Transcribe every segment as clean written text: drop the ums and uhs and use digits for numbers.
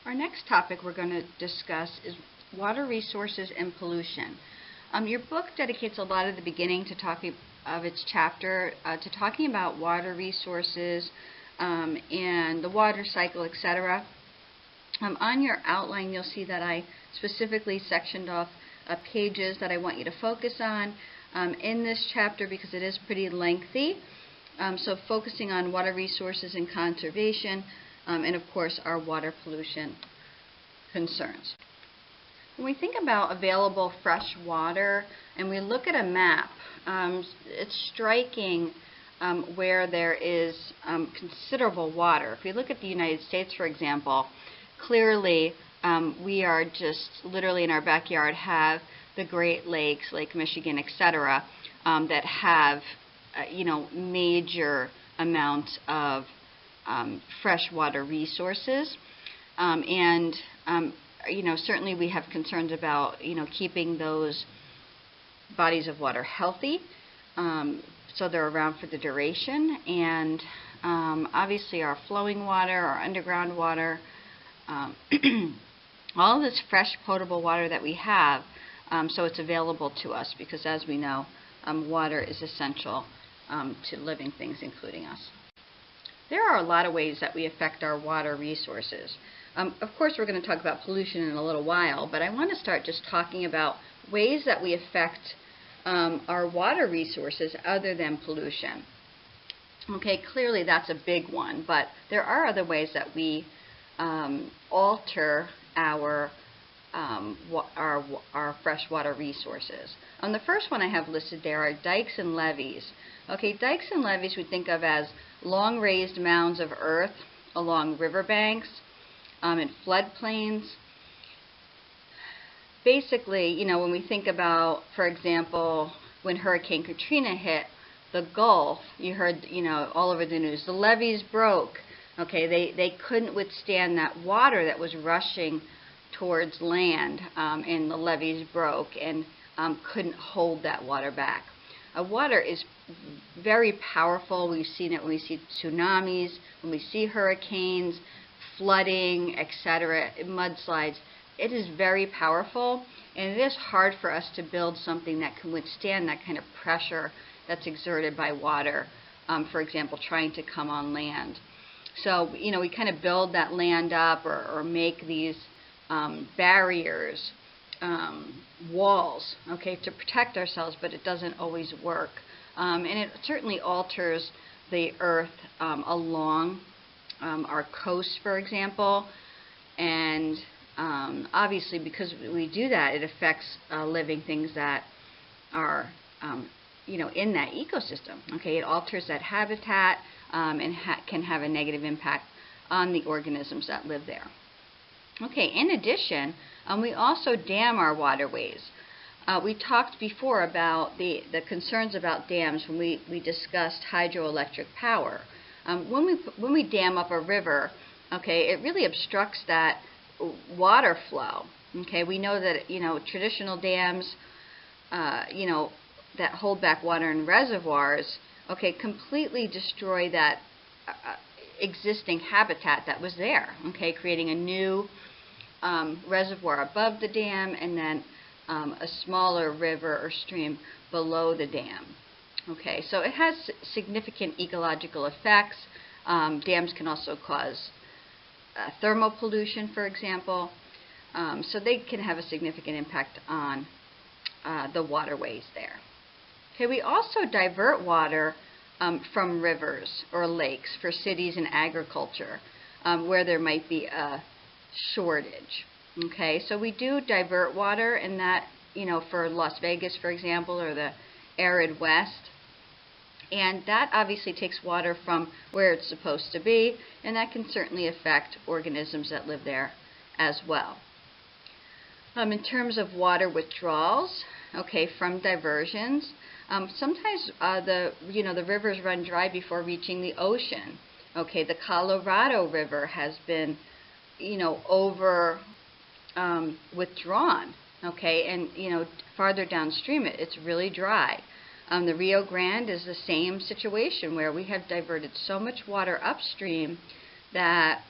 Our next topic we're going to discuss is water resources and pollution. Your book dedicates a lot of the beginning to talking of its chapter to talking about water resources and the water cycle, etc. On your outline, you'll see that I specifically sectioned off pages that I want you to focus on in this chapter because it is pretty lengthy. So focusing on water resources and conservation, and of course our water pollution concerns. When we think about available fresh water and we look at a map, it's striking where there is considerable water. If we look at the United States, for example, clearly we are just literally in our backyard have the Great Lakes, Lake Michigan, etc., that have major amounts of freshwater resources, and certainly we have concerns about keeping those bodies of water healthy, so they're around for the duration, and obviously our flowing water, our underground water, all of this fresh potable water that we have, so it's available to us because, as we know, water is essential to living things, including us. There are a lot of ways that we affect our water resources. Of course, we're going to talk about pollution in a little while, but I want to start just talking about ways that we affect our water resources other than pollution. Okay, clearly that's a big one, but there are other ways that we alter our freshwater resources. The first one I have listed there are dikes and levees. Okay, dikes and levees we think of as long raised mounds of earth along riverbanks and floodplains. Basically, when we think about, for example, when Hurricane Katrina hit the Gulf, you heard, all over the news, the levees broke. Okay, they couldn't withstand that water that was rushing towards land, and the levees broke and couldn't hold that water back. Water is very powerful. We've seen it when we see tsunamis, when we see hurricanes, flooding, etc., mudslides. It is very powerful, and it is hard for us to build something that can withstand that kind of pressure that's exerted by water, for example, trying to come on land. So, we kind of build that land up or make these barriers, walls, okay, to protect ourselves, but it doesn't always work. And it certainly alters the earth along our coast, for example, and obviously because we do that, it affects living things that are in that ecosystem. Okay, it alters that habitat and can have a negative impact on the organisms that live there. Okay, in addition, we also dam our waterways. We talked before about the concerns about dams when we discussed hydroelectric power. When we dam up a river, okay, it really obstructs that water flow. Okay, we know that traditional dams, that hold back water in reservoirs, okay, completely destroy that existing habitat that was there. Okay, creating a new reservoir above the dam and then a smaller river or stream below the dam. Okay, so it has significant ecological effects. Dams can also cause thermal pollution, for example, so they can have a significant impact on the waterways there. Okay, we also divert water from rivers or lakes for cities and agriculture where there might be a shortage. Okay, so we do divert water, and that, for Las Vegas, for example, or the arid West, and that obviously takes water from where it's supposed to be, and that can certainly affect organisms that live there as well. In terms of water withdrawals, okay, from diversions, sometimes the rivers run dry before reaching the ocean. Okay, the Colorado River has been withdrawn, okay, and farther downstream it's really dry. The Rio Grande is the same situation where we have diverted so much water upstream that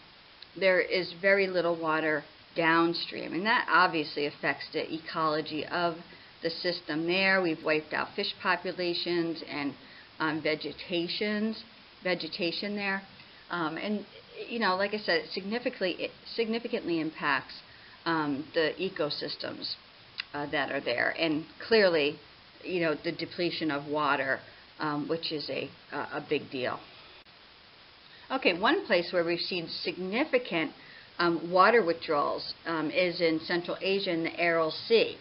there is very little water downstream, and that obviously affects the ecology of the system there. We've wiped out fish populations and vegetation there, and like I said, it significantly impacts the ecosystems that are there, and clearly, the depletion of water, which is a big deal. Okay, one place where we've seen significant water withdrawals is in Central Asia in the Aral Sea.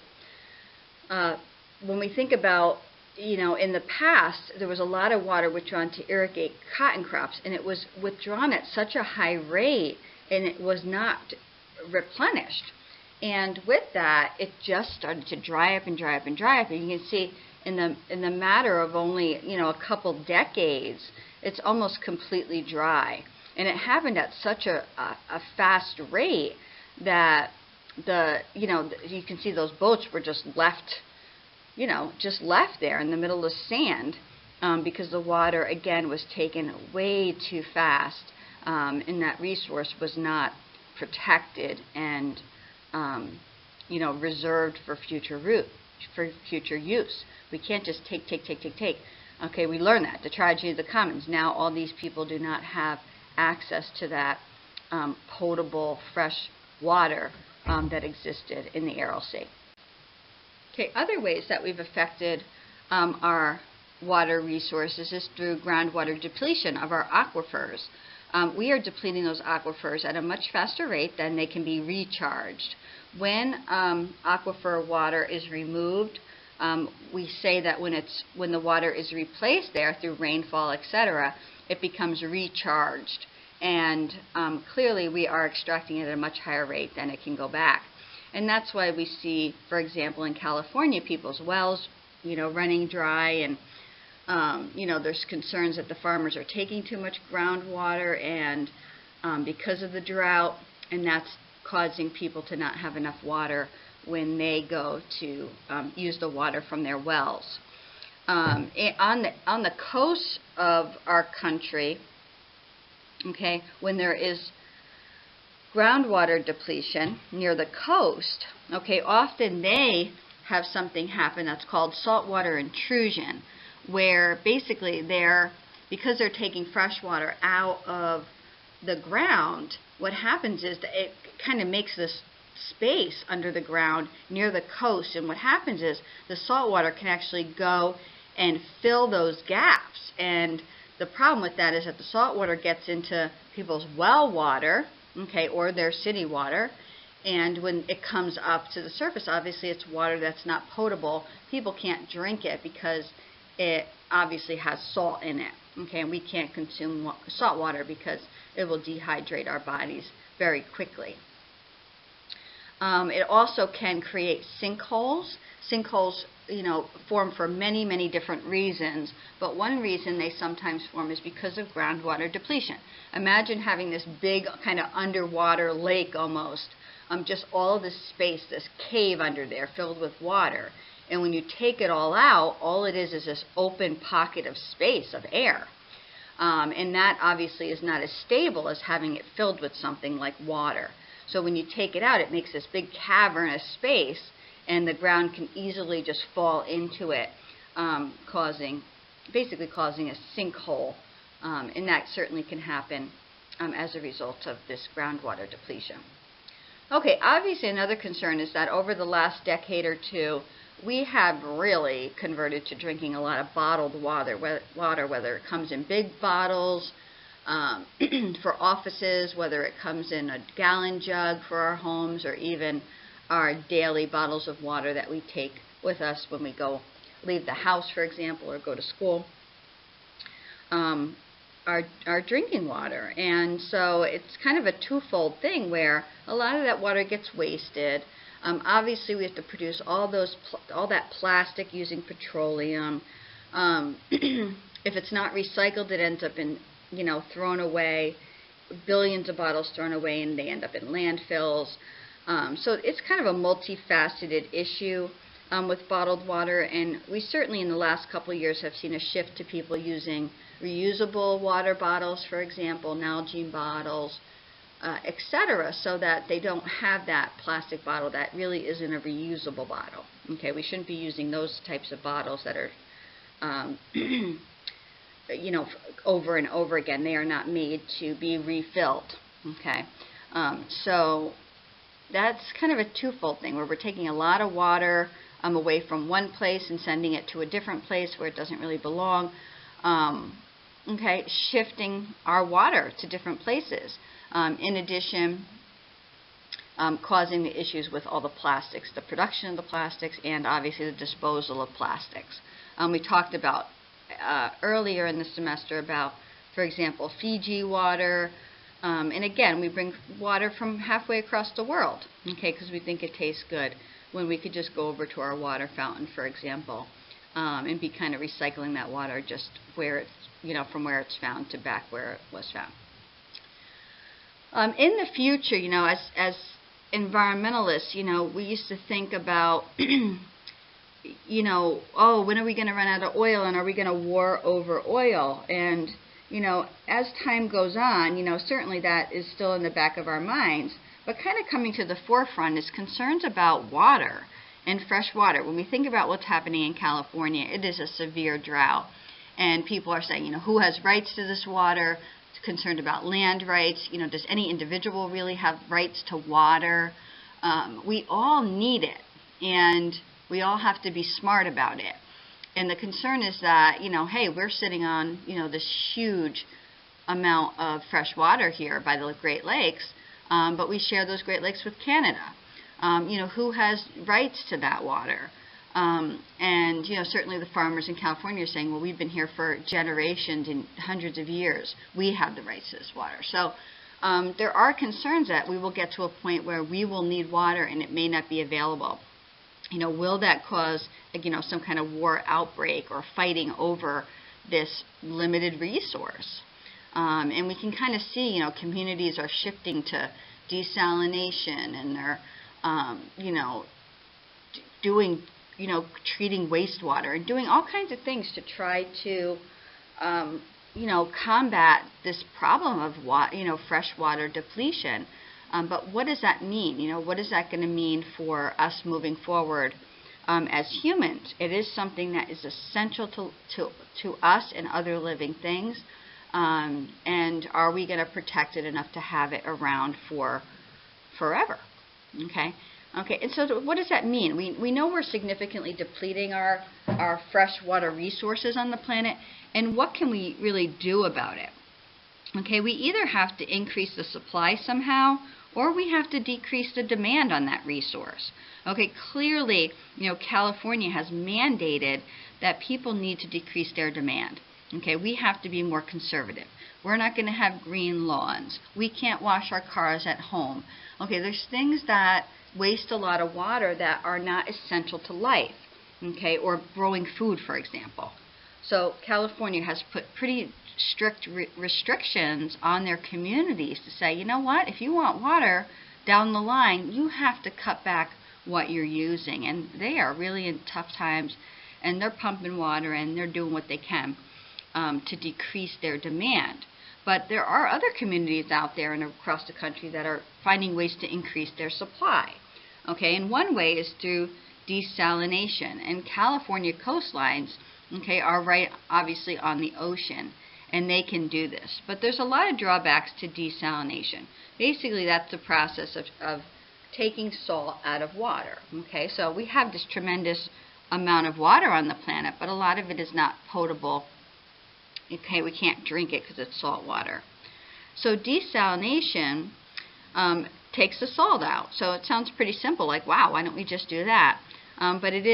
When we think about, in the past, there was a lot of water withdrawn to irrigate cotton crops, and it was withdrawn at such a high rate, and it was not replenished. And with that, it just started to dry up and dry up and dry up. And you can see in the matter of only, a couple decades, it's almost completely dry. And it happened at such a fast rate that you can see those boats were just left there in the middle of sand because the water, again, was taken way too fast, and that resource was not protected and reserved for future use. We can't just take. Okay, we learn that, the tragedy of the commons. Now all these people do not have access to that potable, fresh water that existed in the Aral Sea. Okay, other ways that we've affected our water resources is through groundwater depletion of our aquifers. We are depleting those aquifers at a much faster rate than they can be recharged. When aquifer water is removed, we say that when the water is replaced there through rainfall, etc., it becomes recharged. And clearly we are extracting it at a much higher rate than it can go back. And that's why we see, for example, in California, people's wells, running dry, and there's concerns that the farmers are taking too much groundwater, and because of the drought, and that's causing people to not have enough water when they go to use the water from their wells. On the coast of our country, okay, when there is groundwater depletion near the coast, okay, often they have something happen that's called saltwater intrusion, where basically because they're taking fresh water out of the ground, what happens is that it kind of makes this space under the ground near the coast, and what happens is the salt water can actually go and fill those gaps. And the problem with that is that the salt water gets into people's well water, okay, or their city water, and when it comes up to the surface, obviously it's water that's not potable. People can't drink it because it obviously has salt in it, okay, and we can't consume salt water because it will dehydrate our bodies very quickly. It also can create sinkholes. Sinkholes, form for many, many different reasons, but one reason they sometimes form is because of groundwater depletion. Imagine having this big kind of underwater lake almost, just all of this space, this cave under there filled with water. And when you take it all out, all it is this open pocket of space, of air. And that obviously is not as stable as having it filled with something like water. So when you take it out, it makes this big cavernous space, and the ground can easily just fall into it, basically causing a sinkhole. And that certainly can happen as a result of this groundwater depletion. Okay, obviously another concern is that over the last decade or two, we have really converted to drinking a lot of bottled water, whether it comes in big bottles for offices, whether it comes in a gallon jug for our homes, or even our daily bottles of water that we take with us when we leave the house, for example, or go to school. Our drinking water. And so it's kind of a twofold thing where a lot of that water gets wasted. Obviously we have to produce all that plastic using petroleum. If it's not recycled, it ends up in, thrown away, billions of bottles thrown away, and they end up in landfills. So it's kind of a multifaceted issue with bottled water, and we certainly in the last couple of years have seen a shift to people using reusable water bottles, for example, Nalgene bottles, etc., so that they don't have that plastic bottle that really isn't a reusable bottle. Okay, we shouldn't be using those types of bottles that are, you know, over and over again. They are not made to be refilled. Okay, so that's kind of a twofold thing where we're taking a lot of water away from one place and sending it to a different place where it doesn't really belong. Okay, shifting our water to different places. In addition, causing the issues with all the plastics, the production of the plastics, and obviously the disposal of plastics. We talked about earlier in the semester about, for example, Fiji water. And again, we bring water from halfway across the world, okay, because we think it tastes good, when we could just go over to our water fountain, for example, and be kind of recycling that water just where it's, you know, from where it's found to back where it was found. In the future, you know, as environmentalists, you know, we used to think about, you know, oh, when are we going to run out of oil, and are we going to war over oil? And, you know, as time goes on, you know, certainly that is still in the back of our minds, but kind of coming to the forefront is concerns about water and fresh water. When we think about what's happening in California, it is a severe drought. And people are saying, you know, who has rights to this water? It's concerned about land rights. You know, does any individual really have rights to water? We all need it, and we all have to be smart about it. And the concern is that, you know, hey, we're sitting on, you know, this huge amount of fresh water here by the Great Lakes, but we share those Great Lakes with Canada. You know, who has rights to that water? And, you know, certainly the farmers in California are saying, well, we've been here for generations and hundreds of years. We have the rights to this water. So there are concerns that we will get to a point where we will need water and it may not be available. You know, will that cause, you know, some kind of war outbreak or fighting over this limited resource? And we can kind of see, you know, communities are shifting to desalination, and they're, you know, doing, you know, treating wastewater and doing all kinds of things to try to, you know, combat this problem of, you know, freshwater depletion. But what does that mean? You know, what is that going to mean for us moving forward as humans? It is something that is essential to us and other living things. And are we going to protect it enough to have it around for forever? Okay. Okay, and so what does that mean? We know we're significantly depleting our freshwater resources on the planet, and what can we really do about it? Okay, we either have to increase the supply somehow, or we have to decrease the demand on that resource. Okay, clearly, you know, California has mandated that people need to decrease their demand. Okay, we have to be more conservative. We're not going to have green lawns. We can't wash our cars at home. Okay, there's things that waste a lot of water that are not essential to life. Okay, or growing food, for example. So California has put pretty strict restrictions on their communities to say, you know what, if you want water down the line, you have to cut back what you're using. And they are really in tough times, and they're pumping water and they're doing what they can to decrease their demand. But there are other communities out there and across the country that are finding ways to increase their supply. Okay, and one way is through desalination. And California coastlines, okay, are right obviously on the ocean, and they can do this. But there's a lot of drawbacks to desalination. Basically, that's the process of taking salt out of water. Okay, so we have this tremendous amount of water on the planet, but a lot of it is not potable. Okay, we can't drink it because it's salt water. So desalination takes the salt out. So it sounds pretty simple, like, wow, why don't we just do that? But it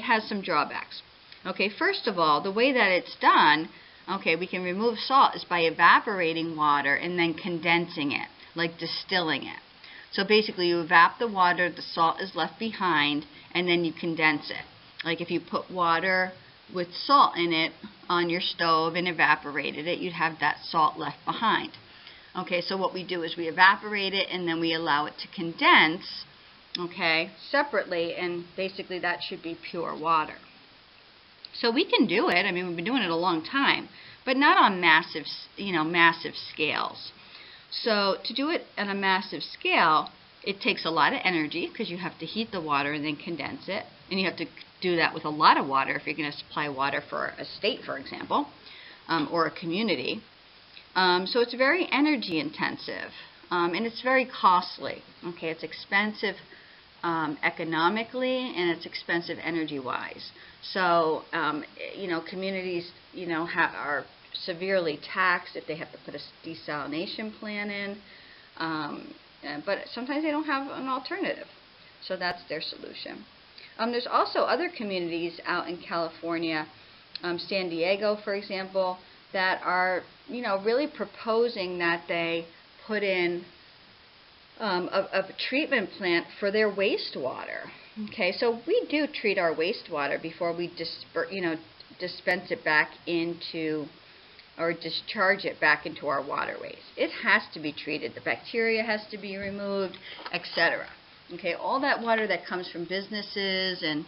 has some drawbacks. Okay, first of all, the way that it's done, okay, we can remove salt is by evaporating water and then condensing it, like distilling it. So basically you evap the water, the salt is left behind, and then you condense it. Like if you put water with salt in it on your stove and evaporated it, you'd have that salt left behind. Okay, so what we do is we evaporate it and then we allow it to condense, okay, separately, and basically that should be pure water. So we can do it. I mean, we've been doing it a long time, but not on massive, you know, massive scales. So to do it on a massive scale, it takes a lot of energy because you have to heat the water and then condense it. And you have to do that with a lot of water if you're going to supply water for a state, for example, or a community. So it's very energy intensive, and it's very costly. Okay, it's expensive economically, and it's expensive energy-wise. So communities are severely taxed if they have to put a desalination plant in, but sometimes they don't have an alternative. So that's their solution. There's also other communities out in California, San Diego, for example, that are really proposing that they put in a treatment plant for their wastewater. Okay, so we do treat our wastewater before we dispense it back into or discharge it back into our waterways. It has to be treated. The bacteria has to be removed, etc. Okay, all that water that comes from businesses and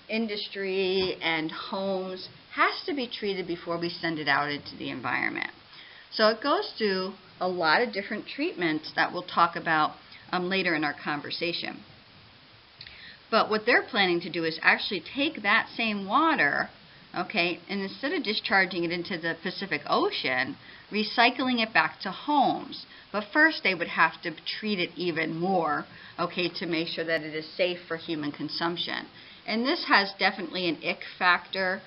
industry and homes has to be treated before we send it out into the environment. So it goes through a lot of different treatments that we'll talk about later in our conversation. But what they're planning to do is actually take that same water, okay, and instead of discharging it into the Pacific Ocean, recycling it back to homes. But first they would have to treat it even more, okay, to make sure that it is safe for human consumption. And this has definitely an ick factor.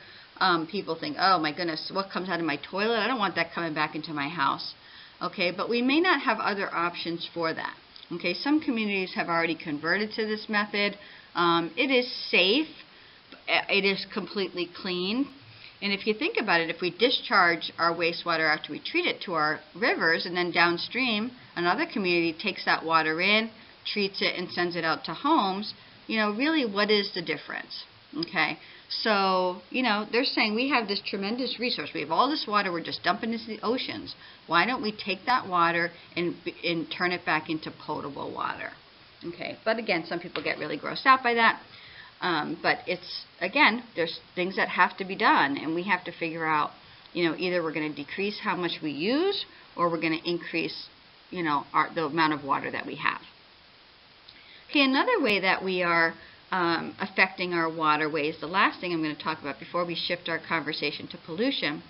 People think, oh my goodness, what comes out of my toilet? I don't want that coming back into my house. Okay, but we may not have other options for that. Okay, some communities have already converted to this method. It is safe. It is completely clean. And if you think about it, if we discharge our wastewater after we treat it to our rivers, and then downstream another community takes that water in, treats it, and sends it out to homes, really what is the difference? Okay, so, they're saying we have this tremendous resource. We have all this water we're just dumping into the oceans. Why don't we take that water and turn it back into potable water? Okay, but again, some people get really grossed out by that. But it's, again, there's things that have to be done, and we have to figure out, either we're going to decrease how much we use, or we're going to increase, the amount of water that we have. Okay, another way that we are affecting our waterways, the last thing I'm going to talk about before we shift our conversation to pollution,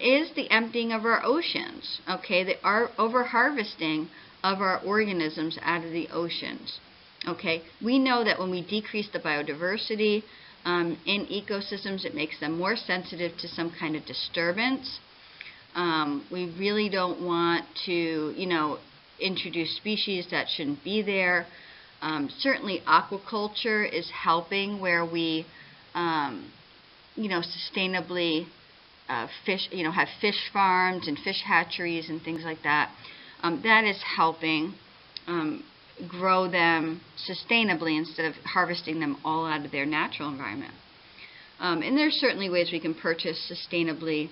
is the emptying of our oceans. Okay, our over-harvesting of our organisms out of the oceans. Okay, we know that when we decrease the biodiversity in ecosystems, it makes them more sensitive to some kind of disturbance. We really don't want to, introduce species that shouldn't be there. Certainly aquaculture is helping, where we, sustainably have fish farms and fish hatcheries and things like that. That is helping grow them sustainably instead of harvesting them all out of their natural environment. And there's certainly ways we can purchase sustainably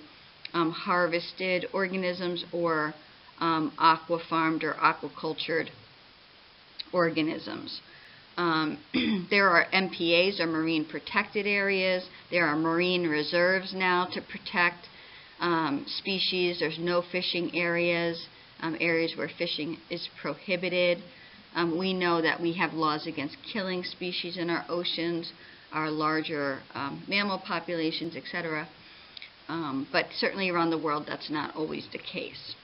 harvested organisms or aqua-farmed or aquacultured organisms. There are MPAs, or marine protected areas. There are marine reserves now to protect species. There's no fishing areas, areas where fishing is prohibited. We know that we have laws against killing species in our oceans, our larger mammal populations, etc. But certainly around the world that's not always the case.